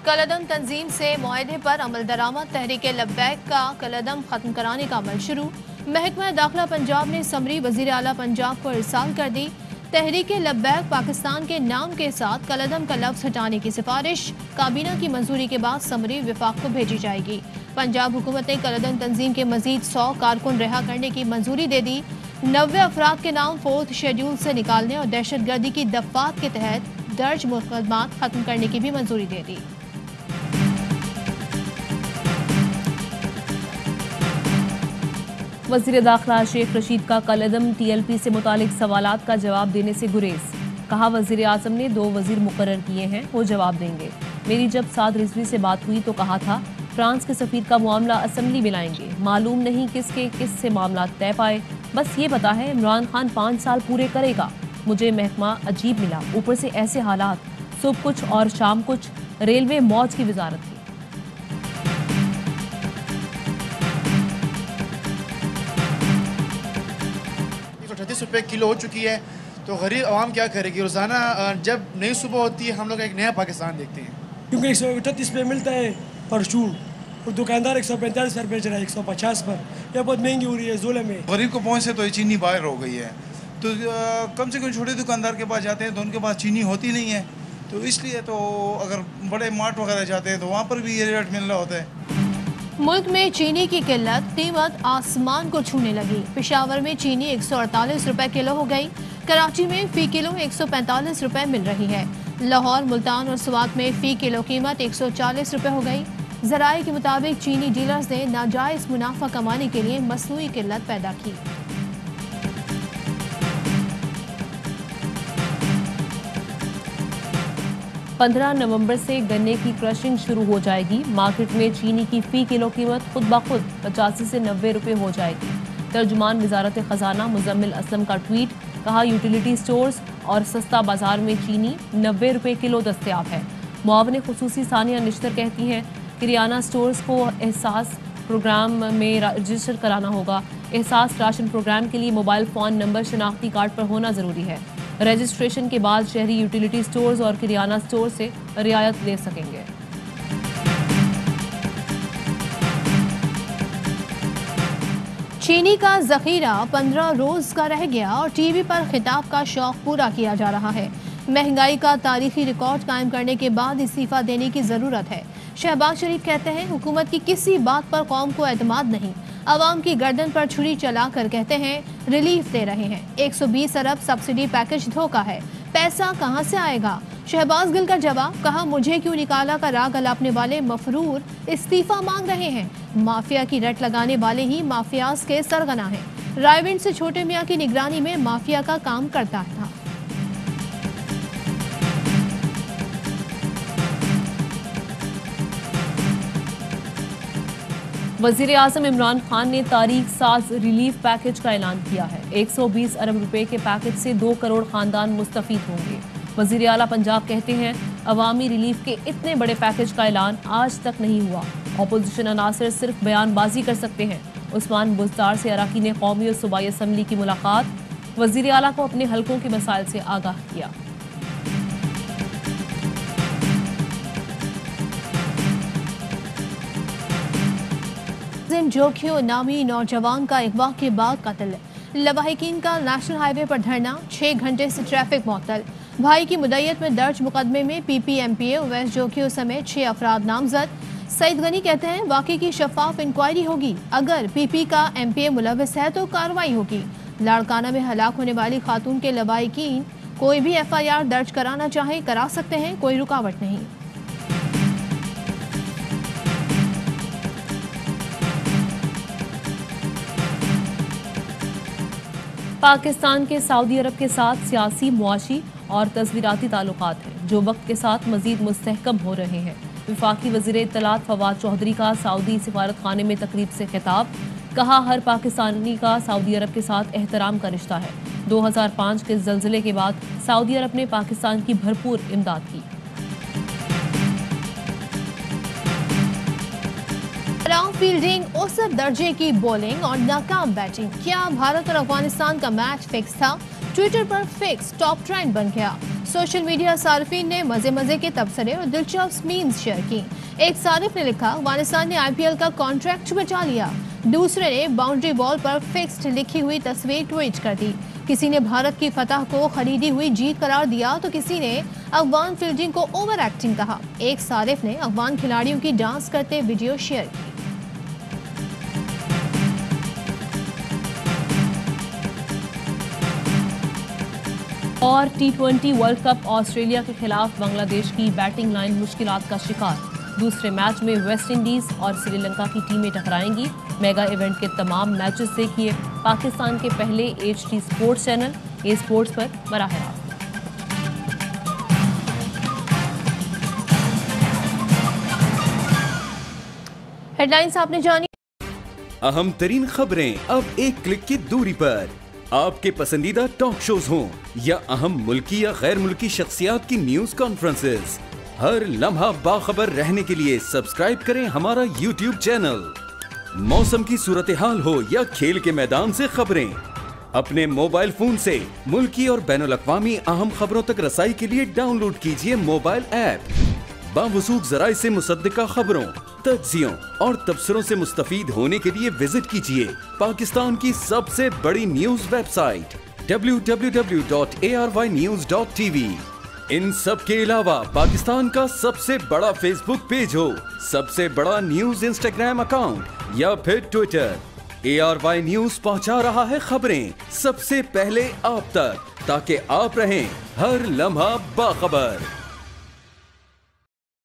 कलअदम तंजीम से मुआहदे पर अमल दरामद। तहरीक लब्बैक का कलअदम खत्म कराने का अमल शुरू। महकमा दाखिला पंजाब ने समरी वजीर आला पंजाब को इरसाल कर दी। तहरीक लब्बैक पाकिस्तान के नाम के साथ कलअदम का लफ्ज हटाने की सिफारिश। काबीना की मंजूरी के बाद समरी विफाक को भेजी जाएगी। पंजाब हुकूमत ने कलअदम तंजीम के मजीद 100 कारकुन रिहा करने की मंजूरी दे दी। 90 अफराद के नाम 4th शेड्यूल से निकालने और दहशतगर्दी की दफात के तहत दर्ज मुकदमात खत्म करने की भी मंजूरी दे दी। वज़ीर दाखिला शेख रशीद का कलअदम TLP से मुतालिक सवालात का जवाब देने से गुरेज। कहा, वज़ीर आज़म ने 2 वज़ीर मुकर्रर किए हैं, वो जवाब देंगे। मेरी जब साद रिजवी से बात हुई तो कहा था फ्रांस के सफ़ीर का मामला असम्बली में लाएंगे। मालूम नहीं किसके किस से मामला तय पाए, बस ये पता है इमरान खान 5 साल पूरे करेगा। मुझे महकमा अजीब मिला, ऊपर से ऐसे हालात, सुबह कुछ और शाम कुछ। रेलवे मौज की वजारत थी। 138 रुपये किलो हो चुकी है, तो गरीब आवाम क्या करेगी। रोज़ाना जब नई सुबह होती है हम लोग एक नया पाकिस्तान देखते हैं, क्योंकि 138 पे मिलता है परचून और दुकानदार 145 पर बेच रहा है 150 पर। यह बहुत महंगी हो रही है। जुल्म है गरीब को पहुँच से तो ये चीनी बाहर हो गई है, तो कम से कम छोटे दुकानदार के पास जाते हैं तो उनके पास चीनी होती नहीं है, तो इसलिए तो अगर बड़े मार्ट वगैरह जाते हैं तो वहाँ पर भी ये रेट मिल रहा होता है। मुल्क में चीनी की किल्लत, कीमत आसमान को छूने लगी। पेशावर में चीनी 148 रुपए किलो हो गई। कराची में फी किलो 145 रुपए मिल रही है। लाहौर, मुल्तान और स्वात में फी किलो कीमत 140 रुपए हो गई। जराये के मुताबिक चीनी डीलर्स ने नाजायज मुनाफा कमाने के लिए मसनूई किल्लत पैदा की। 15 नवंबर से गन्ने की क्रशिंग शुरू हो जाएगी। मार्केट में चीनी की फी किलो कीमत खुद ब खुद 85 से 90 रुपए हो जाएगी। तर्जुमान वजारत खजाना मुजम्मिल असलम का ट्वीट। कहा, यूटिलिटी स्टोर्स और सस्ता बाजार में चीनी 90 रुपए किलो दस्तयाब है। मुआवने खुसूसी सानिया निश्तर कहती हैं, किरियाना स्टोर्स को एहसास प्रोग्राम में रजिस्टर कराना होगा। एहसास राशन प्रोग्राम के लिए मोबाइल फ़ोन नंबर शनाख्ती कार्ड पर होना ज़रूरी है। रजिस्ट्रेशन के बाद शहरी यूटिलिटी स्टोर्स और किरियाना स्टोर से रियायत ले सकेंगे। चीनी का जखीरा 15 रोज का रह गया और टीवी पर खिताब का शौक पूरा किया जा रहा है। महंगाई का तारीखी रिकॉर्ड कायम करने के बाद इस्तीफा देने की जरूरत है। शहबाज शरीफ कहते हैं, हुकूमत की किसी बात पर कौम को एतमाद नहीं। अवाम की गर्दन पर छुरी चलाकर कहते हैं रिलीफ दे रहे हैं। 120 अरब सब्सिडी पैकेज धोखा है, पैसा कहां से आएगा। शहबाज गिल का जवाब। कहा, मुझे क्यों निकाला का राग अलापने वाले मफरूर इस्तीफा मांग रहे हैं। माफिया की रट लगाने वाले ही माफियाज के सरगना हैं। रायविंड से छोटे मियाँ की निगरानी में माफिया का काम करता था। वज़ीर आज़म इमरान खान ने तारीख साज रिलीफ पैकेज का ऐलान किया है। 120 अरब रुपए के पैकेज से 2 करोड़ खानदान मुस्तफीद होंगे। वज़ीर आला पंजाब कहते हैं, अवामी रिलीफ के इतने बड़े पैकेज का ऐलान आज तक नहीं हुआ। अपोजिशन अनासर सिर्फ बयानबाजी कर सकते हैं। उस्मान बुज़दार से अरकान कौमी और सूबाई असम्बली की मुलाकात। वज़ीर आला को अपने हलकों के मसाइल से आगाह किया। जोखियो नामी नौजवान का अगवा के बाद कत्ल। लवाहिकीन का नेशनल हाईवे पर धरना, 6 घंटे से ट्रैफिक मुअत्तल। भाई की मुद्दत में दर्ज मुकदमे में PPMPA उवैस जोखियो समेत 6 अफराद नामजद। सईद गनी कहते हैं, वाकई की शफाफ इंक्वायरी होगी। अगर PP का MPA मुलविस है तो कार्रवाई होगी। लाड़काना में हलाक होने वाली खातून के लवाहिकीन कोई भी FIR दर्ज कराना चाहे करा सकते हैं, कोई रुकावट नहीं। पाकिस्तान के सऊदी अरब के साथ सियासी, मुआशी और तस्वीराती ताल्लुकात हैं, जो वक्त के साथ मजीद मुस्तहकम हो रहे हैं। वफाकी वज़ीर इत्तलात फवाद चौधरी का सऊदी सिफारत खाने में तकरीब से खिताब। कहा, हर पाकिस्तानी का सऊदी अरब के साथ एहतराम का रिश्ता है। 2005 के ज़लज़ले के बाद सऊदी अरब ने पाकिस्तान की भरपूर इमदाद की। फील्डिंग, औसत दर्जे की बॉलिंग और नाकाम बैटिंग। क्या भारत और अफगानिस्तान का मैच फिक्स था? ट्विटर पर फिक्स टॉप ट्रेंड बन गया। सोशल मीडिया सार्फिन ने मजे मजे के तबसरे और दिलचस्प मीम्स शेयर की। एक सारिफ ने लिखा, अफगानिस्तान ने IPL का कॉन्ट्रैक्ट बचा लिया। दूसरे ने बाउंड्री बॉल पर फिक्स्ड लिखी हुई तस्वीर ट्वीट कर दी। किसी ने भारत की फतह को खरीदी हुई जीत करार दिया तो किसी ने अफगान फील्डिंग को ओवर एक्टिंग कहा। एक सारिफ ने अफगान खिलाड़ियों की डांस करते वीडियो शेयर की। और T20 वर्ल्ड कप ऑस्ट्रेलिया के खिलाफ बांग्लादेश की बैटिंग लाइन मुश्किलात का शिकार। दूसरे मैच में वेस्ट इंडीज और श्रीलंका की टीमें टकराएंगी। मेगा इवेंट के तमाम मैचेस देखिए पाकिस्तान के पहले HD स्पोर्ट्स चैनल ए स्पोर्ट्स पर बराह रास्त। हेडलाइंस आपने जानी। अहम तरीन खबरें अब एक क्लिक की दूरी पर। आपके पसंदीदा टॉक शोज हों या अहम मुल्की या गैर मुल्की शख्सियात की न्यूज कॉन्फ्रेंसेस, हर लम्हा बाखबर रहने के लिए सब्सक्राइब करें हमारा YouTube चैनल। मौसम की सूरत हाल हो या खेल के मैदान से खबरें, अपने मोबाइल फोन से मुल्की और बैनुल-अक़वामी अहम खबरों तक रसाई के लिए डाउनलोड कीजिए मोबाइल ऐप। बावसूख ज़राए से मुसद्दिका खबरों, तज्ज़ियों और तबसरों से मुस्तफ़ीद होने के लिए विजिट कीजिए पाकिस्तान की सबसे बड़ी न्यूज वेबसाइट www.arynews.tv। इन सब के अलावा पाकिस्तान का सबसे बड़ा फेसबुक पेज हो, सबसे बड़ा न्यूज इंस्टाग्राम अकाउंट या फिर ट्विटर, ARY न्यूज पहुंचा रहा है खबरें सबसे पहले आप तक, ताकि आप रहें हर लम्हा बाखबर।